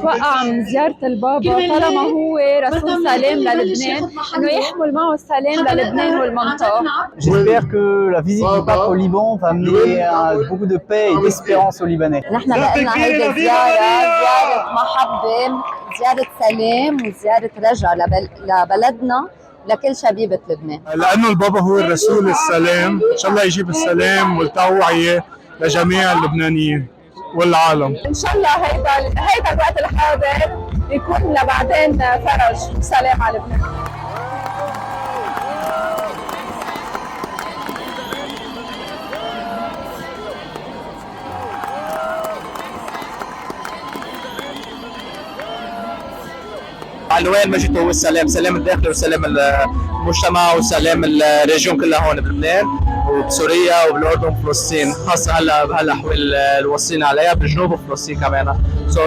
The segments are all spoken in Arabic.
بتوقع من زيارة البابا طالما هو رسول سلام للبنان إنه يحمل معه السلام للبنان والمنطقة. J'espère que la visite du pape au Liban va amener beaucoup de paix et d'espérance aux Libanais. نحن لنا هيدي زيارة محبة، زيارة سلام وزيارة رجا لبلدنا لكل شبيبة لبنان. لأنه البابا هو الرسول السلام، إن شاء الله يجيب السلام والتوعية لجميع اللبنانيين والعالم. إن شاء الله هيدا الوقت الحاضر يكون لبعدين فرج وسلام على لبنان. عنوان مجد هو السلام، سلام الداخل وسلام المجتمع وسلام الريجيون كلها هون بلبنان وبسوريا وبالاردن وفلسطين، خاصه هلا بهالاحوال الواصلين عليها بالجنوب وفلسطين كمان.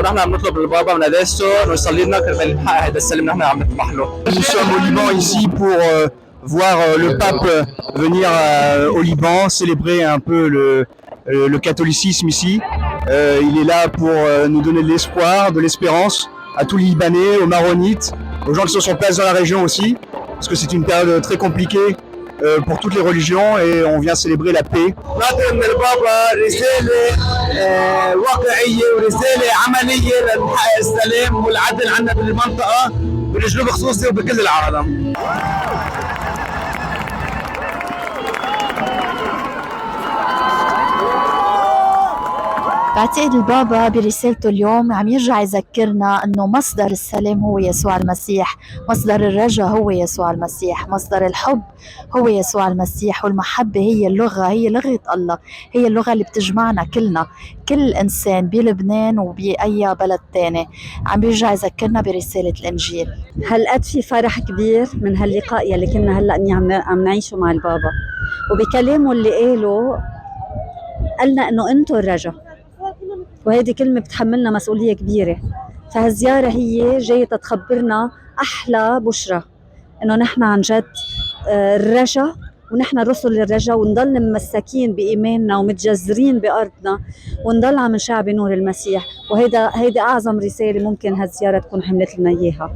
نحن بنطلب للبابا بنادسته انه يصلي لنا كرمال نحقق هذا السلام نحن عم نطمح له. Nous sommes au Liban ici pour voir le pape venir au Liban, célébrer un peu le catholicisme ici. Il est là pour nous donner de l'espoir, de l'espérance à tous les Libanais, aux Maronites, aux gens qui sont sur place dans la région aussi, parce que c'est une période très compliquée pour toutes les religions et on vient célébrer la paix. بعتقد البابا برسالته اليوم عم يرجع يذكرنا انه مصدر السلام هو يسوع المسيح، مصدر الرجاء هو يسوع المسيح، مصدر الحب هو يسوع المسيح، والمحبة هي اللغة، هي لغة الله، هي اللغة اللي بتجمعنا كلنا، كل انسان بلبنان وبأي بلد تاني. عم بيرجع يذكرنا برسالة الانجيل. هالقد في فرح كبير من هاللقاء يلي كنا هلا عم نعيشه مع البابا، وبكلامه اللي قالنا انه انتو الرجاء، وهذه كلمة بتحملنا مسؤولية كبيرة. فهالزيارة هي جاية تخبرنا أحلى بشرى إنه نحن عن جد الرجاء، ونحن رسل الرجاء، ونضل ممسكين بإيماننا ومتجذرين بأرضنا، ونضل عم نشع بنور المسيح. وهيدا أعظم رسالة ممكن هالزيارة تكون حملت لنا إياها.